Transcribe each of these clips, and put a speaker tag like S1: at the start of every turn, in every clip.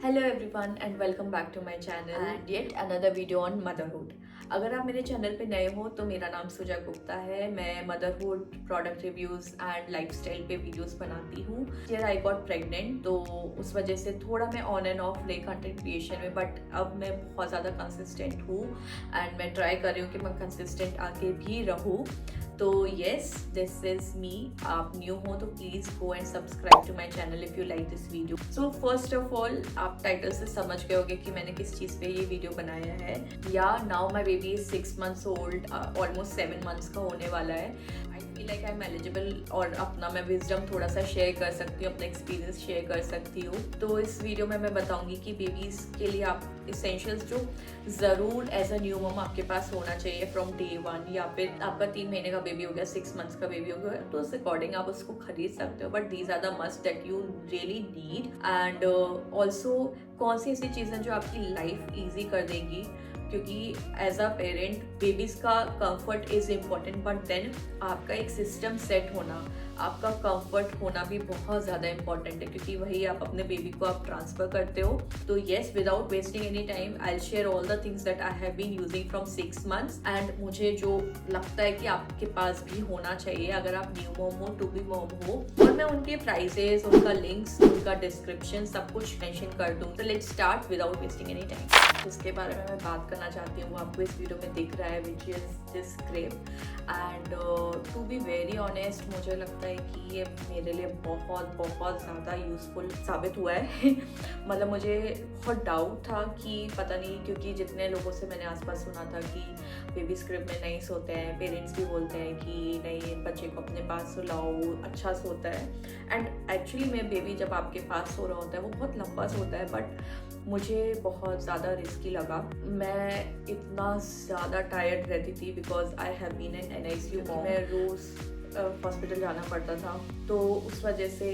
S1: Hello everyone and welcome back to my channel and yet another video on motherhood. अगर आप मेरे channel पे नए हो तो मेरा नाम सुजा गुप्ता है। मैं motherhood, product reviews and lifestyle पे वीडियोस बनाती हूँ। यार आई गॉट प्रेग्नेंट, तो उस वजह से थोड़ा मैं ऑन एंड ऑफ रही कंटेंट क्रिएशन में, बट अब मैं बहुत ज़्यादा कंसिस्टेंट हूँ एंड मैं ट्राई कर रही हूँ कि मैं कंसिस्टेंट आगे भी रहूँ। तो येस, दिस इज मी। आप न्यू हो तो please go and subscribe to my channel if you like this video. So first of all, आप टाइटल से समझ गए होंगे कि मैंने किस चीज़ पे ये वीडियो बनाया है। या now my baby is 6 months old, almost 7 months का होने वाला है। आई feel like I am eligible और अपना मैं विजडम थोड़ा सा शेयर कर सकती हूँ, अपना एक्सपीरियंस शेयर कर सकती हूँ। तो इस वीडियो में मैं बताऊँगी कि बेबीज़ के लिए आप इसेंशियल्स जो ज़रूर एज अ न्यू मम आपके पास होना चाहिए फ्रॉम डे 1, या फिर आपका 3 महीने का बेबी हो गया, 6 months का बेबी हो गया, तो उस अकॉर्डिंग आप उसको खरीद सकते हो। But these are the must that you really need. And also कौन सी ऐसी चीज़ें जो आपकी लाइफ ईजी कर देंगी, क्योंकि एज अ पेरेंट बेबीज़ का comfort is important, but then आपका एक सिस्टम सेट होना, आपका कंफर्ट होना भी बहुत ज़्यादा इंपॉर्टेंट है, क्योंकि वही आप अपने बेबी को आप ट्रांसफ़र करते हो। तो yes, without wasting any time I will share all the things that I have been using from 6 months and मुझे जो लगता है कि आपके पास भी होना चाहिए अगर आप न्यू मॉम हो, टू बी मॉम हो। और मैं उनके प्राइसेस, उनका लिंक्स, उनका डिस्क्रिप्शन सब कुछ मेंशन कर दूँ। तो let's start without wasting any time. जिसके बारे में मैं बात करना चाहती हूँ वो आपको इस वीडियो में दिख रहा है, which is this crepe. And to be very honest, मुझे लगता है कि ये मेरे लिए बहुत बहुत ज़्यादा यूज़फुल साबित हुआ है। मतलब मुझे बहुत डाउट था कि पता नहीं, क्योंकि जितने लोगों से मैंने आसपास सुना था कि बेबी स्क्रिप में नहीं सोते हैं, पेरेंट्स भी बोलते हैं कि नहीं, बच्चे को अपने पास सुलाओ, अच्छा सोता है। एंड एक्चुअली में बेबी जब आपके पास सो रहा होता है वो बहुत लंबा सोता है, बट मुझे बहुत ज़्यादा रिस्की लगा। मैं इतना ज़्यादा टायर्ड रहती थी because I have been an NICU mom. मैं रोज़ हॉस्पिटल जाना पड़ता था, तो उस वजह से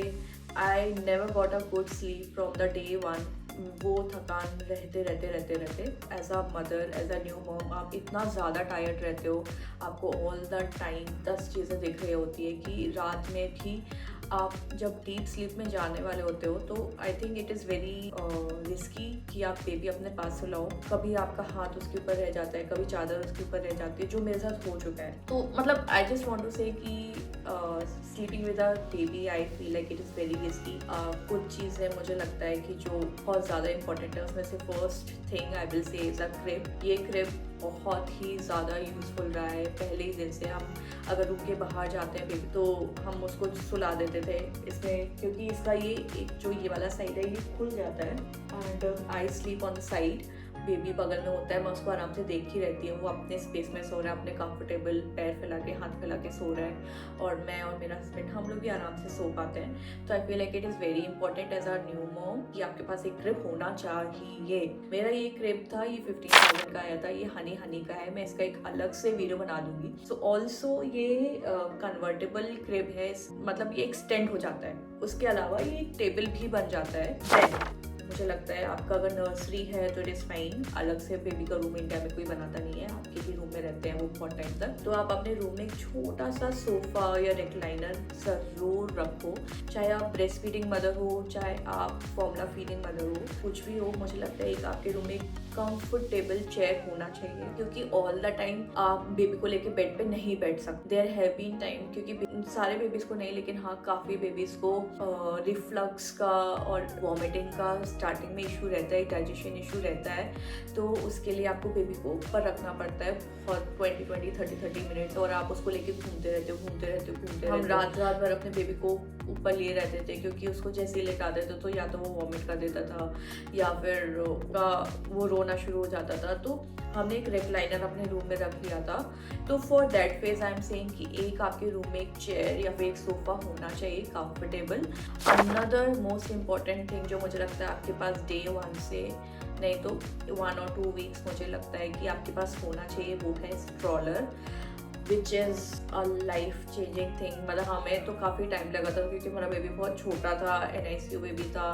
S1: I never got a good sleep from the day 1। वो थकान रहते as a mother, as a new mom आप इतना ज़्यादा टायर्ड रहते हो। आपको ऑल द टाइम 10 चीज़ें दिख रही होती है कि रात में भी आप जब डीप स्लीप में जाने वाले होते हो, तो I think it is very risky कि आप बेबी अपने पास सुलाओ। कभी आपका हाथ उसके ऊपर रह जाता है, कभी चादर उसके ऊपर रह जाती है, जो मेरे साथ हो चुका है। तो मतलब आई जस्ट वॉन्ट टू से कि sleeping with a baby, I feel like it is very risky. कुछ चीज़ें मुझे लगता है कि जो बहुत ज़्यादा इंपॉर्टेंट है, उसमें से first thing I will say is a crib. ये क्रिब बहुत ही ज़्यादा यूज़फुल रहा है। पहले ही दिन से हम अगर रूम के बाहर जाते हैं बेबी, तो हम उसको सुला देते थे इसमें, क्योंकि इसका ये एक जो ये वाला साइड है ये खुल जाता है and I sleep on the side. Baby बगल में होता है, मैं उसको आराम से देख ही रहती हूँ, वो अपने स्पेस में सो रहा है, अपने कंफर्टेबल पैर फैला के, हाथ फैला के सो रहा है, और मैं और मेरा हस्बैंड हम लोग भी आराम से सो पाते हैं। तो I feel like it is very important as are new mom कि आपके पास एक क्रिब होना चाहिए। मेरा ये क्रिब था, ये 15,000 का आया था, ये हनी का है। मैं इसका एक अलग से वीडियो बना दूंगी। सो ऑल्सो ये कन्वर्टेबल क्रिब है, मतलब ये एक्सटेंड हो जाता है। उसके अलावा ये एक टेबल भी बन जाता है। मुझे लगता है आपका अगर नर्सरी है तो इट इज़ फाइन। अलग से बेबी का रूम इंडिया में कोई बनाता नहीं है, आपके ही रूम में रहते हैं वो बहुत टाइम तक। तो आप अपने रूम में एक छोटा सा सोफा या रिक्लाइनर ज़रूर रखो। चाहे आप ब्रेस्ट फीडिंग मदर हो, चाहे आप फॉर्मूला फीडिंग मदर हो, कुछ भी हो, मुझे लगता है एक आपके रूम में कंफर्टेबल चेयर होना चाहिए, क्योंकि ऑल द टाइम आप बेबी को लेके बेड पे नहीं बैठ सकते। देयर हैव बीन टाइम, क्योंकि सारे बेबीज़ को नहीं, लेकिन हाँ काफ़ी बेबीज़ को रिफ्लक्स का और वॉमिटिंग का स्टार्टिंग में इशू रहता है, डाइजेशन इशू रहता है। तो उसके लिए आपको बेबी को ऊपर रखना पड़ता है फॉर 20-30 मिनट्स, और आप उसको लेके घूमते रहते। हम रात भर अपने बेबी को ऊपर लिए रहते थे, क्योंकि उसको जैसे ही लेटा देते तो या तो वो वॉमिट कर देता था या फिर वो रोना शुरू हो जाता था। तो हमने एक रिक्लाइनर अपने रूम में रख लिया था। तो for that phase I am saying कि एक आपके रूम में एक चेयर या फिर एक सोफा होना चाहिए comfortable. Another most important thing जो मुझे लगता है आपके पास डे 1 से नहीं तो 1 और 2 वीक्स मुझे लगता है कि आपके पास होना चाहिए, वो है stroller, which is a life changing thing. मतलब हमें तो काफ़ी टाइम लगा था, क्योंकि हमारा बेबी बहुत छोटा था, NICU बेबी था,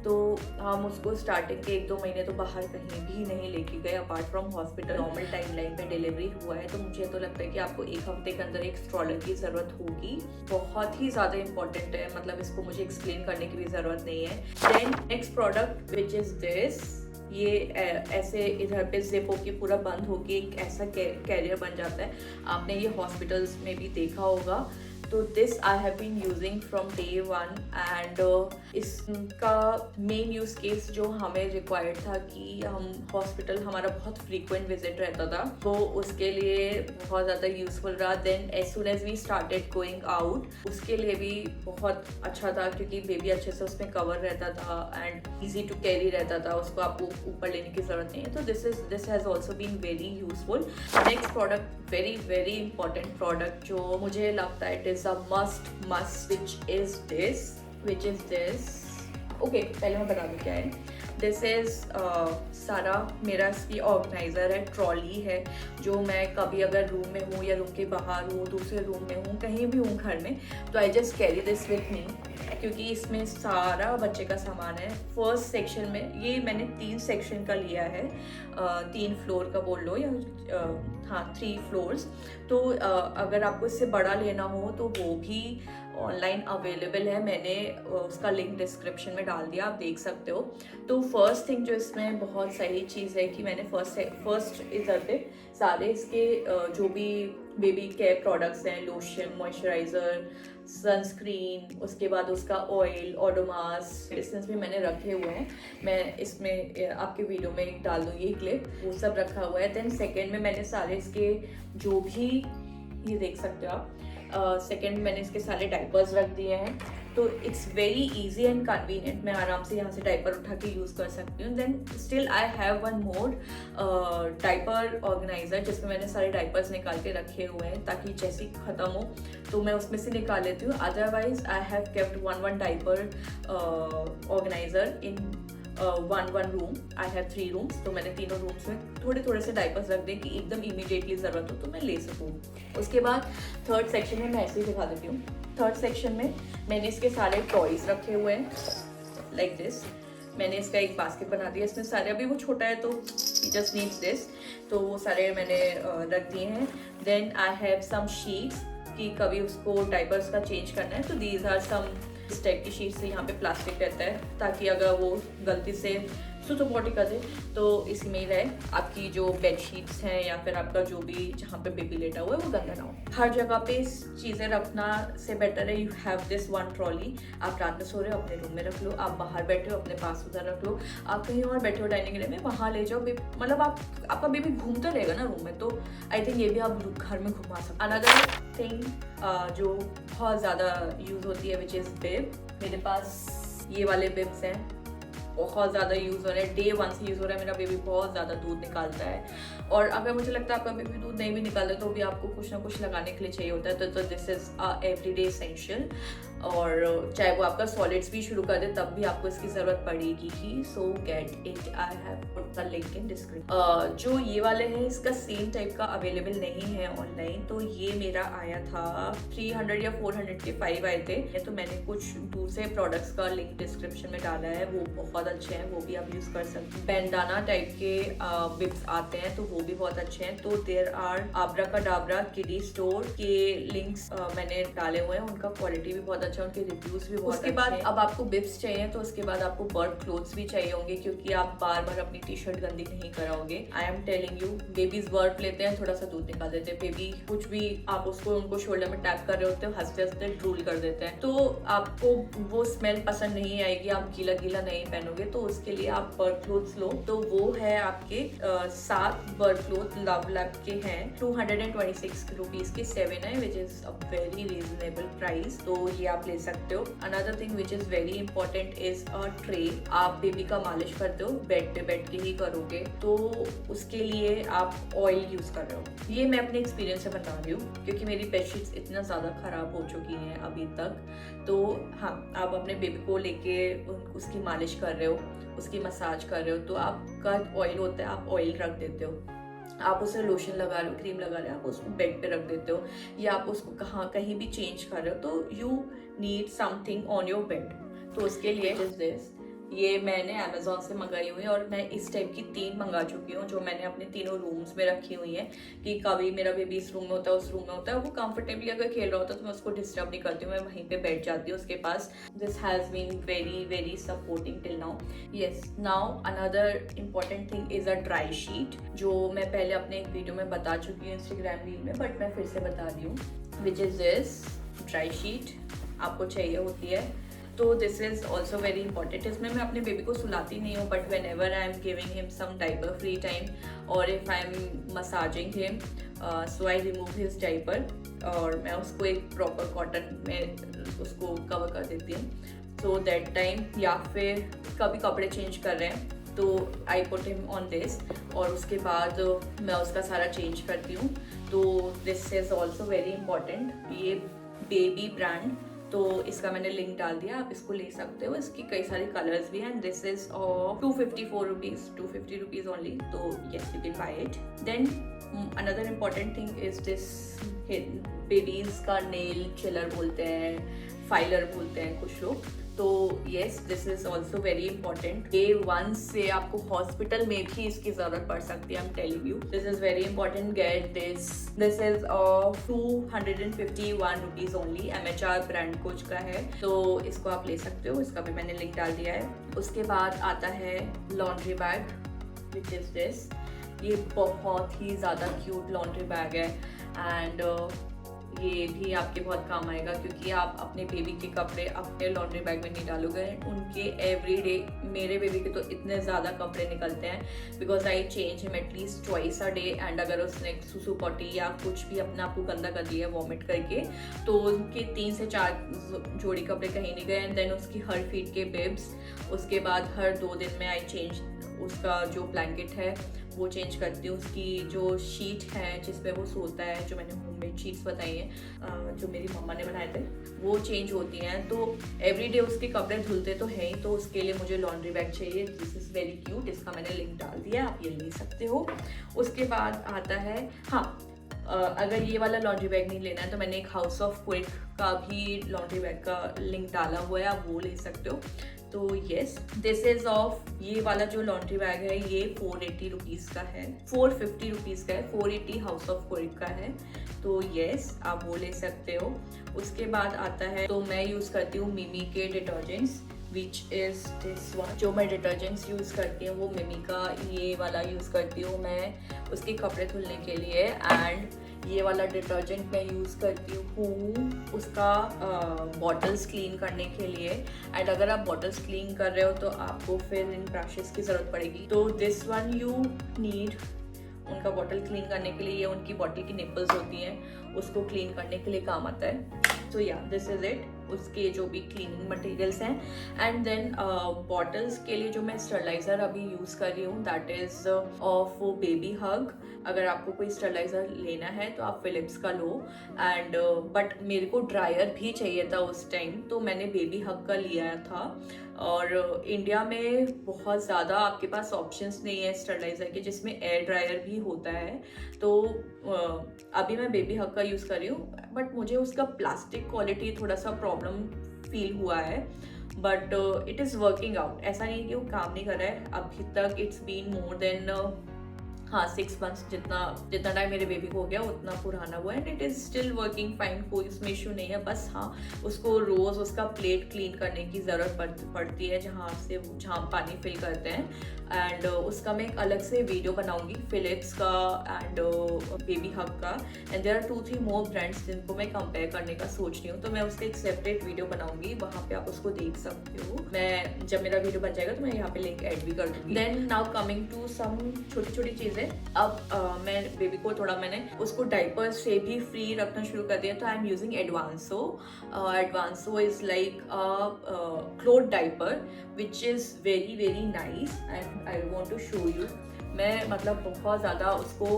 S1: तो हम उसको स्टार्टिंग के 1-2 महीने तो बाहर कहीं भी नहीं लेके गए apart from hospital. Normal timeline पे डिलीवरी हुआ है, तो मुझे तो लगता है कि आपको 1 हफ्ते के अंदर एक स्ट्रॉलर की ज़रूरत होगी। बहुत ही ज़्यादा इंपॉर्टेंट है, मतलब इसको मुझे एक्सप्लेन करने की भी ज़रूरत नहीं है। Then next product which is this, ये ऐसे इधर पे जिप होके पूरा बंद होके एक ऐसा कैरियर बन जाता है। आपने ये हॉस्पिटल्स में भी देखा होगा। तो this I have been using from day one and इसका मेन यूज़ केस जो हमें रिक्वायर्ड था कि हम हॉस्पिटल, हमारा बहुत फ्रीक्वेंट विजिट रहता था, तो उसके लिए बहुत ज़्यादा यूज़फुल रहा। Then as soon as we started going out, उसके लिए भी बहुत अच्छा था क्योंकि बेबी अच्छे से उसमें कवर रहता था एंड ईजी टू कैरी रहता था, उसको आपको ऊपर लेने की ज़रूरत नहीं है। तो this has also been very useful. Next product, very very important product जो मुझे लगता है it is a must which is this. Okay, पहले मैं बता दूँ क्या है। दिस इज़ सारा मेरा इसकी ऑर्गेनाइज़र है, ट्रॉली है, जो मैं कभी अगर रूम में हूँ या रूम के बाहर हूँ, दूसरे रूम में हूँ, कहीं भी हूँ घर में, तो I just carry this with me क्योंकि इसमें सारा बच्चे का सामान है। फर्स्ट सेक्शन में, ये मैंने 3 सेक्शन का लिया है, 3 फ्लोर का बोल लो या हाँ 3 फ्लोर्स। तो अगर आपको इससे बड़ा लेना हो तो वो भी ऑनलाइन अवेलेबल है, मैंने उसका लिंक डिस्क्रिप्शन में डाल दिया, आप देख सकते हो। तो फर्स्ट थिंग जो इसमें बहुत सही चीज़ है कि मैंने फर्स्ट इधर पे सारे इसके जो भी बेबी केयर प्रोडक्ट्स हैं, लोशन, मॉइस्चराइज़र, सनस्क्रीन, उसके बाद उसका ऑयल, ओडोमास, डिस्टेंस भी मैंने रखे हुए हैं। मैं इसमें आपके वीडियो में डाल दूँ ये क्लिप, वो सब रखा हुआ है। देन सेकेंड में मैंने सारे इसके जो भी, ये देख सकते हो आप, सेकेंड मैंने इसके सारे डाइपर्स रख दिए हैं। तो it's very easy and convenient, मैं आराम से यहाँ से डाइपर उठा के यूज़ कर सकती हूँ। Then still I have one more diaper organiser जिसमें मैंने सारे डाइपर्स निकाल के रखे हुए हैं ताकि जैसे ही ख़त्म हो तो मैं उसमें से निकाल लेती हूँ। Otherwise I have kept one diaper organiser in one room. I have 3 rooms, तो मैंने तीनों रूम्स में थोड़े थोड़े से डाइपर्स रख दें कि एकदम इमीडिएटली ज़रूरत हो तो मैं ले सकूँ। उसके बाद थर्ड सेक्शन में मैं ऐसे ही दिखा देती हूँ। थर्ड सेक्शन में मैंने इसके सारे टॉयज़ रखे हुए हैं लाइक दिस। मैंने इसका एक बास्केट बना दिया, इसमें सारे, अभी वो छोटा है तो जस्ट नीड्स दिस, तो वो सारे मैंने रख दिए हैं। Then I have some sheets कि कभी उसको डाइपर्स का चेंज करना है, तो दीज आर सम इस टाइप की शीट्स से। यहाँ पे प्लास्टिक रहता है ताकि अगर वो गलती से सुसु पोटी कर दे तो इसी में ही रहे। आपकी जो बेड शीट्स हैं या फिर आपका जो भी जहाँ पे बेबी लेटा हुआ है वो गंदा ना हो। हर जगह पे चीज़ें रखना से बेटर है you have this one trolley. आप रात में सो रहे हो अपने रूम में रख लो, आप बाहर बैठे हो अपने पास उधर रख लो, आप कहीं और बैठे हो डाइनिंग एरिया में वहाँ ले जाओ। मतलब आपका बेबी घूमता रहेगा ना रूम में, तो आई थिंक ये भी आप घर में घुमा सकते। अनदर थिंग जो बहुत ज़्यादा यूज़ होती है विच इज़ बिब। मेरे पास ये वाले बिब्स हैं, बहुत ज़्यादा यूज़ हो रहा है, डे 1 से यूज़ हो रहा है। मेरा बेबी बहुत ज़्यादा दूध निकालता है और अगर मुझे लगता है आपका बेबी दूध नहीं भी निकालता तो भी आपको कुछ ना कुछ लगाने के लिए चाहिए होता है। तो दिस इज़ एवरीडे एसेंशियल। और चाहे वो आपका सॉलिड्स भी शुरू कर दे तब भी आपको इसकी ज़रूरत पड़ेगी ही। So get it, I have put the link in description. जो ये वाले हैं इसका सेम टाइप का अवेलेबल नहीं है ऑनलाइन, तो ये मेरा आया था 300 या 400 के 5 आए थे। तो मैंने कुछ दूसरे प्रोडक्ट्स का लिंक डिस्क्रिप्शन में डाला है, वो बहुत अच्छे हैं, वो भी आप यूज़ कर सकते हैं। बैंडाना टाइप के बिब्स आते हैं तो वो भी बहुत अच्छे हैं। तो देयर आर आब्राकाडाब्रा किडी स्टोर के लिंक्स मैंने डाले हुए हैं, उनका क्वालिटी भी बहुत अच्छा, उनके रिव्यूज भी बहुत अच्छे हैं। उसके बाद अब आपको बिब्स चाहिए तो उसके बाद आपको बर्ड क्लोथ्स भी चाहिए होंगे क्योंकि आप बार बार अपनी टी शर्ट गंदी नहीं कराओगे। I am telling you, babies bird लेते हैं, थोड़ा सा दूध निकाल देते हैं। बेबी कुछ भी आप उसको उनको शोल्डर में टैप कर रहे होते हो, हंसते हंसते ड्रूल कर देते हैं, तो आपको वो स्मेल पसंद नहीं आएगी, आप गीला गीला नहीं पहनोगे। तो उसके लिए आप बर्ड क्लोथ्स लो, तो वो है आपके 7 बर्ड क्लोथ लव लैब के हैं, 226 रुपीज के 7 है, which is a very reasonable price, तो ये आप ले सकते हो। Another thing which is very important is a tray. आप बेबी का मालिश करते हो, बेड पे बैठ के ही करोगे, तो उसके लिए आप ऑयल यूज कर रहे हो। ये मैं अपने एक्सपीरियंस से बता रही हूँ क्योंकि मेरी बेडशीट्स इतना ज़्यादा ख़राब हो चुकी हैं अभी तक। तो हाँ, आप अपने बेबी को लेके उसकी मालिश कर रहे हो, उसकी मसाज कर रहे हो, तो आपका ऑयल होता है, आप ऑयल रख देते हो। आप उसे लोशन लगा रहे हो, क्रीम लगा रहे हो, आप उसको बेड पे रख देते हो, या आप उसको कहीं भी चेंज कर रहे हो, तो you need something on your bed. तो उसके लिए दिस ये मैंने अमेजोन से मंगाई हुई है और मैं इस टाइप की 3 मंगा चुकी हूँ, जो मैंने अपने तीनों रूम्स में रखी हुई है कि कभी मेरा बेबी इस रूम में होता है, उस रूम में होता है, वो कंफर्टेबली अगर खेल रहा होता है तो मैं उसको डिस्टर्ब नहीं करती हूँ, मैं वहीं पे बैठ जाती हूँ उसके पास। This has been very very supporting till now. Yes, now another important thing is a dry sheet, जो मैं पहले अपने एक वीडियो में बता चुकी हूँ इंस्टाग्राम रील में, बट मैं फिर से बता रही हूँ, which is this dry sheet आपको चाहिए होती है। तो this is also very important. इसमें मैं अपने बेबी को सुलाती नहीं हूँ, but whenever I am giving him some diaper free time और if I am massaging him, so I remove his diaper और मैं उसको एक प्रॉपर कॉटन में उसको कवर कर देती हूँ, सो दैट टाइम, या फिर कभी कपड़े चेंज कर रहे हैं तो I put him on this और उसके बाद मैं उसका सारा चेंज करती हूँ। तो this is also very important. ये बेबी ब्रांड, तो इसका मैंने लिंक डाल दिया, आप इसको ले सकते हो, इसकी कई सारे कलर्स भी हैं। And this is 254 rupees, 250 rupees only, तो yes you can buy it. Then another important thing is this, babies का नेल चिलर बोलते हैं, फाइलर बोलते हैं कुछ लोग, तो yes this is also very important. Day 1 से आपको हॉस्पिटल में भी इसकी जरूरत पड़ सकती है, I am telling you, this is very important, get this. This is 251 rupees only, MHR brand coach का है, तो इसको आप ले सकते हो, इसका भी मैंने लिंक डाल दिया है। उसके बाद आता है laundry bag, which is this. ये बहुत ही ज़्यादा क्यूट लॉन्ड्री बैग है एंड ये भी आपके बहुत काम आएगा, क्योंकि आप अपने बेबी के कपड़े अपने लॉन्ड्री बैग में नहीं डालोगे, उनके एवरीडे, मेरे बेबी के तो इतने ज़्यादा कपड़े निकलते हैं because I change him at least twice a day, and अगर उसने सुसु पॉटी या कुछ भी अपने आप को गंदा कर दिया वॉमिट करके, तो उनके 3 से 4 जोड़ी कपड़े कहीं नहीं गए। एंड देन उसकी हर फीट के बिब्स, उसके बाद हर 2 दिन में आई चेंज उसका जो ब्लैंकेट है वो चेंज करती हूँ, उसकी जो शीट है जिस पे वो सोता है, जो मैंने होममेड शीट्स बताई हैं जो मेरी मम्मा ने बनाए थे, वो चेंज होती हैं। तो एवरीडे उसके कपड़े धुलते तो हैं ही, तो उसके लिए मुझे लॉन्ड्री बैग चाहिए। दिस इज़ वेरी क्यूट, इसका मैंने लिंक डाल दिया, आप ये ले सकते हो। उसके बाद आता है, हाँ अगर ये वाला लॉन्ड्री बैग नहीं लेना है तो मैंने एक हाउस ऑफ क्विक का भी लॉन्ड्री बैग का लिंक डाला हुआ है, आप वो ले सकते हो। तो येस, दिस इज ऑफ, ये वाला जो लॉन्ड्री बैग है ये 480 रुपीज़ का है, 450 रुपीज़ का है, 480 हाउस ऑफ क्विक का है, तो येस आप वो ले सकते हो। उसके बाद आता है, तो मैं यूज़ करती हूँ मिमी के detergents, which is this one. जो मैं डिटर्जेंट्स यूज़ करती हूँ वो मिमी का ये वाला यूज़ करती हूँ मैं उसके कपड़े धुलने के लिए, एंड ये वाला डिटर्जेंट मैं यूज़ करती हूँ उसका बॉटल्स क्लीन करने के लिए। एंड अगर आप बॉटल्स क्लीन कर रहे हो तो आपको फिर इन ब्रशेस की ज़रूरत पड़ेगी, तो दिस वन यू नीड उनका बॉटल क्लीन करने के लिए। ये उनकी बॉटल की निपल्स होती हैं, उसको क्लीन करने के लिए काम आता है। सो या दिस इज़ इट, उसके जो भी क्लीनिंग मटेरियल्स हैं। एंड देन बॉटल्स के लिए जो मैं स्टरलाइज़र अभी यूज़ कर रही हूँ दैट इज़ ऑफ बेबी हग। अगर आपको कोई स्टरलाइज़र लेना है तो आप फिलिप्स का लो, एंड बट मेरे को ड्रायर भी चाहिए था उस टाइम, तो मैंने बेबी हग का लिया था। और इंडिया में बहुत ज़्यादा आपके पास ऑप्शंस नहीं है स्टरलाइज़र के जिसमें एयर ड्रायर भी होता है, तो अभी मैं बेबी हग का यूज़ कर रही हूँ, बट मुझे उसका प्लास्टिक क्वालिटी थोड़ा सा प्रॉब्लम फील हुआ है, but it is working out. ऐसा नहीं कि वो काम नहीं कर रहा है, अभी तक it's been more than 6 months, जितना टाइम मेरे बेबी को हो गया उतना पुराना हुआ है, and it is still working fine, कोई इसमें इशू नहीं है। बस हाँ, उसको रोज़ उसका प्लेट क्लीन करने की ज़रूरत पड़ती है जहाँ हम पानी फिल करते हैं, एंड उसका मैं एक अलग से वीडियो बनाऊंगी फिलिप्स का एंड बेबी हग का, and there are 2-3 more brands जिनको मैं कंपेयर करने का सोच रही हूँ, तो मैं उसका एक सेपरेट वीडियो बनाऊंगी, वहाँ पे आप उसको देख सकते हो। मैं जब मेरा वीडियो बन जाएगा तो मैं यहाँ पे लिंक ऐड भी कर दूँगी। Then now coming to some छोटी चीज़ें। अब मैं बेबी को थोड़ा, मैंने उसको डाइपर से भी फ्री रखना शुरू कर दिया, तो I am using Advanso. Advanso is like cloth diaper which is very very nice, and I want to show you. मैं मतलब बहुत ज़्यादा उसको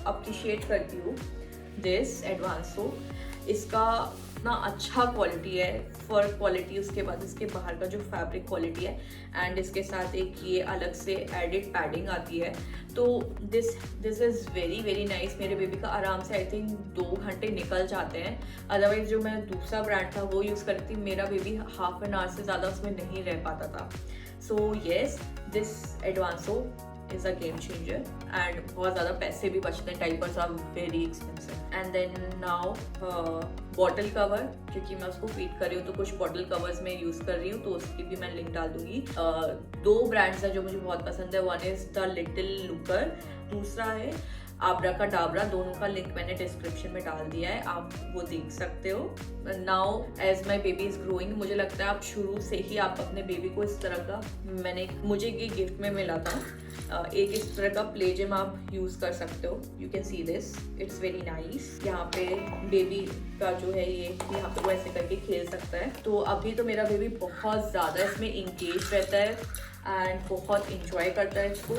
S1: अप्रिशिएट करती हूँ दिस एडवांसो। इसका इतना अच्छा क्वालिटी है, फर क्वालिटी, उसके बाद इसके बाहर का जो फैब्रिक क्वालिटी है, एंड इसके साथ एक ये अलग से एडिड पैडिंग आती है, तो दिस इज़ वेरी नाइस। मेरे बेबी का आराम से आई थिंक 2 घंटे निकल जाते हैं। अदरवाइज जो मैं दूसरा ब्रांड था वो यूज़ करती थी, मेरा बेबी हाफ एन आवर से ज़्यादा उसमें नहीं रह पाता था। So yes, this Advanso is a game changer and बहुत ज़्यादा पैसे भी बचते हैं, diapers are very expensive. And then now bottle cover, क्योंकि मैं उसको फीड कर रही हूँ तो कुछ बॉटल कवर्स मैं यूज़ कर रही हूँ, तो उसकी भी मैं लिंक डाल दूंगी। 2 ब्रांड्स हैं जो मुझे बहुत पसंद है, one is the little looker, दूसरा है आब्रा का डाबरा। दोनों का लिंक मैंने डिस्क्रिप्शन में डाल दिया है, आप वो देख सकते हो। Now as my baby is growing, मुझे लगता है आप शुरू से ही आप अपने बेबी को इस तरह का, मुझे ये गिफ्ट में मिला था, एक इस तरह का प्ले जिम आप यूज कर सकते हो। You can see this, it's very nice. यहाँ पे बेबी का जो है ये यहाँ पे वो ऐसे करके खेल सकता है। तो अभी तो मेरा बेबी बहुत ज़्यादा इसमें इंगेज रहता है एंड बहुत इंजॉय करता है इसको।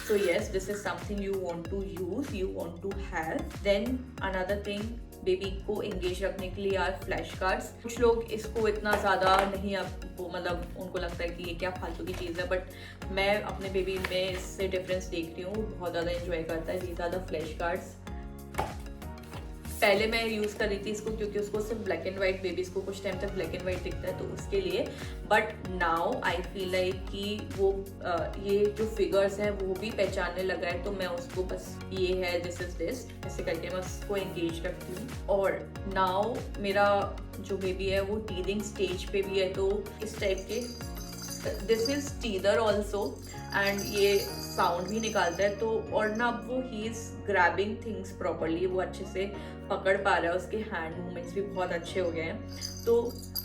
S1: So yes, this is something you want to use, you want to have. Then another thing, baby को एंगेज रखने के लिए यार फ्लैश कार्ड्स। कुछ लोग इसको इतना ज़्यादा नहीं, आपको मतलब उनको लगता है कि ये क्या फालतू की चीज़ है, बट मैं अपने बेबी में इससे डिफरेंस देख रही हूँ, बहुत ज़्यादा इंजॉय करता है। These are the flash cards. पहले मैं यूज़ कर रही थी इसको क्योंकि उसको सिर्फ ब्लैक एंड वाइट, बेबीज़ को कुछ टाइम तक ब्लैक एंड वाइट दिखता है तो उसके लिए, but now I feel like कि वो ये जो फिगर्स हैं वो भी पहचानने लगा है, तो मैं उसको बस ये है, दिस इज दिस, ऐसे करके मैं उसको एंगेज रखती हूँ। और नाउ मेरा जो बेबी है वो टीदिंग स्टेज पे भी है, तो इस टाइप के, this is teether also and ये साउंड भी निकालता है। तो और ना अब वो he is grabbing things properly, वो अच्छे से पकड़ पा रहा है, उसके हैंड मूवमेंट्स भी बहुत अच्छे हो गए हैं, तो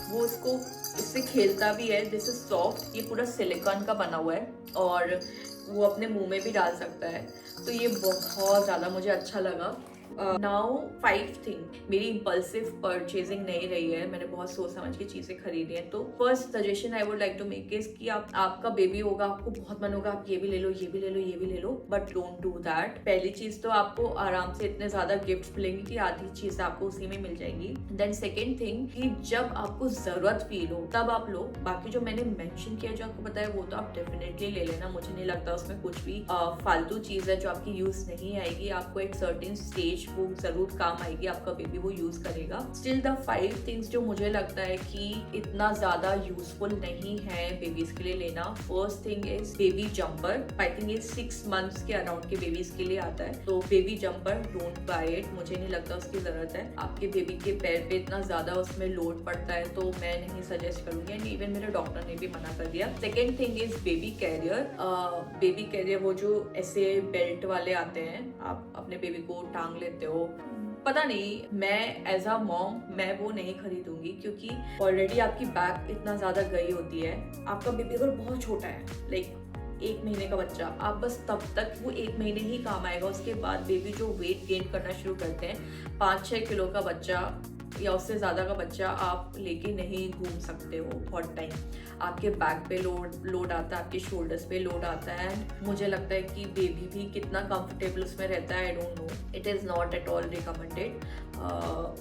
S1: वो उसको इससे खेलता भी है। दिस इज सॉफ्ट, ये पूरा सिलिकॉन का बना हुआ है और वो अपने मुंह में भी डाल सकता है, तो ये बहुत ज़्यादा मुझे अच्छा लगा। नाउ 5 थिंग, मेरी इम्पल्सिव परचेजिंग नहीं रही है, मैंने बहुत सोच समझ के चीज़ें खरीदी हैं। तो first suggestion I would like to make is कि आपका बेबी होगा, आपको बहुत मन होगा आप ये भी ले लो, ये भी ले लो, ये भी ले लो, बट डोंट डू दैट। पहली चीज़ तो आपको आराम से इतने ज़्यादा गिफ्ट्स मिलेंगी कि आधी चीज़ आपको उसी में मिल जाएंगी। देन सेकेंड थिंग कि जब आपको ज़रूरत फील हो तब आप लो, बाकी जो मैंने मेंशन किया जो आपको पता है वो तो आप डेफिनेटली ले लेना। मुझे नहीं लगता उसमें कुछ भी फालतू चीज़ है जो आपकी यूज़ नहीं आएगी, आपको एक सर्टेन स्टेज वो जरूर काम आएगी, आपका बेबी वो यूज करेगा। स्टिल द 5 थिंग्स जो मुझे लगता है कि इतना ज्यादा यूजफुल नहीं है बेबीज के लिए लेना। First thing is baby jumper, I think ये 6 मंथ्स के अराउंड के बेबीज के लिए आता है, तो baby jumper don't buy it, मुझे नहीं लगता उसकी जरूरत है। आपके बेबी के पैर पे इतना ज्यादा उसमें लोड पड़ता है तो मैं नहीं सजेस्ट करूंगी, एंड इवन मेरे डॉक्टर ने भी मना कर दिया। Second thing is baby carrier. Baby carrier वो जो ऐसे बेल्ट वाले आते हैं, आप अपने बेबी को टांग लेते हो, पता नहीं, मैं एज अ मॉम मैं वो नहीं खरीदूंगी क्योंकि ऑलरेडी आपकी बैक इतना ज्यादा गई होती है। आपका बेबी अगर बहुत छोटा है, लाइक 1 महीने का बच्चा, आप बस तब तक वो 1 महीने ही काम आएगा, उसके बाद बेबी जो वेट गेन करना शुरू करते हैं, 5-6 किलो का बच्चा या उससे ज़्यादा का बच्चा आप लेके नहीं घूम सकते हो बहुत टाइम। आपके बैक पे लोड आता है, आपके शोल्डर्स पे लोड आता है, मुझे लगता है कि बेबी भी कितना कंफर्टेबल उसमें रहता है, I don't know, it is not at all recommended.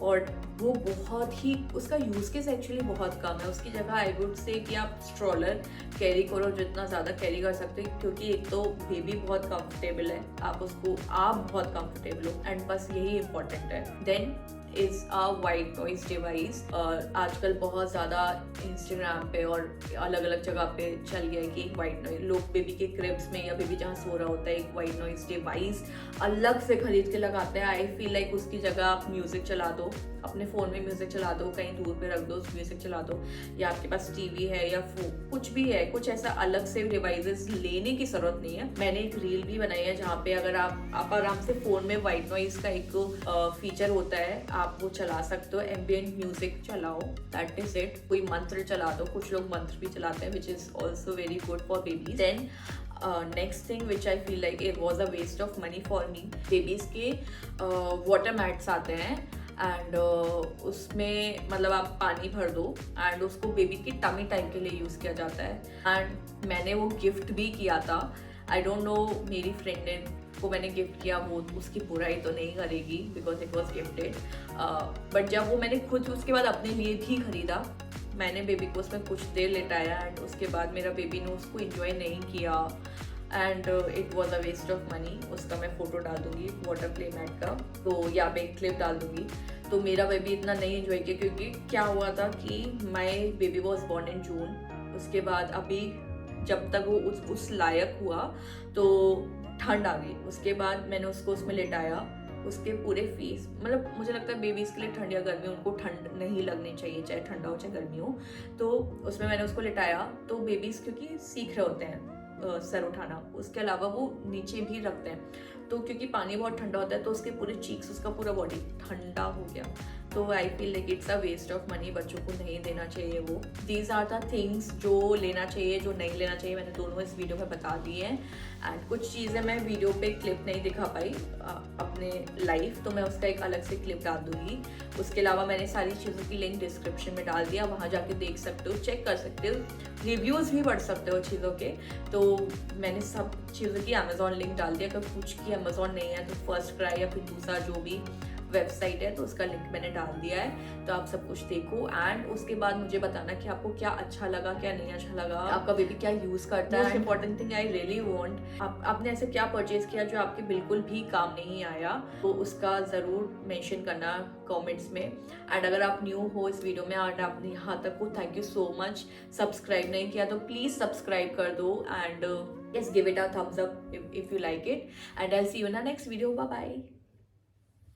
S1: और वो बहुत ही, उसका यूज़ केस एक्चुअली बहुत कम है, उसकी जगह आई वुड से कि आप स्ट्रॉलर कैरी करो जितना ज़्यादा कैरी कर सकते हो, क्योंकि एक तो बेबी बहुत कंफर्टेबल है, आप बहुत कंफर्टेबल हो, एंड बस यही इंपॉर्टेंट है। Then is a white noise device. आजकल बहुत ज़्यादा इंस्टाग्राम पे और अलग अलग जगह पे चल गया है कि एक वाइट नॉइज, लोग बेबी के क्रिब्स में या बेबी जहाँ सो रहा होता है एक वाइट नॉइज डिवाइस अलग से खरीद के लगाते हैं। आई फील लाइक उसकी जगह आप म्यूज़िक चला दो, अपने फ़ोन में म्यूज़िक चला दो, कहीं दूर पे रख दो, म्यूज़िक चला दो, या आपके पास टीवी है या कुछ भी है, कुछ ऐसा अलग से डिवाइसेस लेने की ज़रूरत नहीं है। मैंने एक रील भी बनाई है जहाँ पे अगर आप आराम से फ़ोन में वाइट नॉइज का एक फीचर होता है, आप वो चला सकते हो, एम्बिएंट म्यूजिक चलाओ, दैट इज इट। कोई मंत्र चला दो, कुछ लोग मंत्र भी चलाते हैं, which is also very good for babies. Then next thing which I feel like it was a waste of money for me, babies के वाटर मैट्स आते हैं एंड उसमें मतलब आप पानी भर दो एंड उसको बेबी की टमी टाइम के लिए यूज़ किया जाता है, एंड मैंने वो गिफ्ट भी किया था। आई डोंट नो, मेरी फ्रेंड ने को मैंने गिफ्ट किया, वो उसकी बुराई तो नहीं करेगी because it was gifted, but जब वो मैंने खुद उसके बाद अपने लिए भी खरीदा, मैंने बेबी को उसमें कुछ देर लेटाया एंड उसके बाद मेरा बेबी ने उसको इंजॉय नहीं किया, and it was a waste of money. उसका मैं फ़ोटो डाल दूँगी वाटर प्ले मैट का, तो यहाँ पे एक क्लिप डाल दूँगी। तो मेरा बेबी इतना नहीं एंजॉय किया, क्योंकि क्या हुआ था कि my baby was born in June. उसके बाद अभी जब तक वो उस लायक हुआ तो ठंड आ गई। उसके बाद मैंने उसको उसमें लेटाया, उसके पूरे फेस, मतलब मुझे लगता है बेबीज़ के लिए ठंड या गर्मी उनको ठंड नहीं लगनी चाहिए, चाहे ठंडा हो चाहे गर्मी हो। तो उसमें मैंने उसको लिटाया, तो बेबीज़ क्योंकि सीख रहे होते हैं सर उठाना, उसके अलावा वो नीचे भी रखते हैं। तो क्योंकि पानी बहुत ठंडा होता है तो उसके पूरे चीक्स, उसका पूरा बॉडी ठंडा हो गया। तो I feel like it's a waste of money, बच्चों को नहीं देना चाहिए वो। दीज आर द थिंग्स जो लेना चाहिए, जो नहीं लेना चाहिए, मैंने दोनों इस वीडियो में बता दिए हैं। एंड कुछ चीज़ें मैं वीडियो पे क्लिप नहीं दिखा पाई अपने लाइव, तो मैं उसका एक अलग से क्लिप डाल दूँगी। उसके अलावा मैंने सारी चीज़ों की लिंक डिस्क्रिप्शन में डाल दिया, वहाँ जाके देख सकते हो, चेक कर सकते हो, रिव्यूज़ भी पढ़ सकते हो चीज़ों के। तो मैंने सब चीज़ों की अमेज़ॉन लिंक डाल दिया। अगर कुछ की अमेज़ॉन नहीं है तो फर्स्ट क्राई या फिर दूसरा जो भी वेबसाइट है तो उसका लिंक मैंने डाल दिया है। तो आप सब कुछ देखो एंड उसके बाद मुझे बताना कि आपको क्या अच्छा लगा, क्या नहीं अच्छा लगा, आपका बेबी क्या यूज़ करता है। Important thing I really want, आपने ऐसे क्या परचेज किया जो आपके बिल्कुल भी काम नहीं आया, तो उसका ज़रूर मेंशन करना कमेंट्स में। एंड अगर आप न्यू हो इस वीडियो में और आपने यहाँ तक हो, thank you so much. Subscribe नहीं किया तो प्लीज़ सब्सक्राइब कर दो and yes, give it a thumbs up if you like it, and I'll see you in the next video. Bye bye.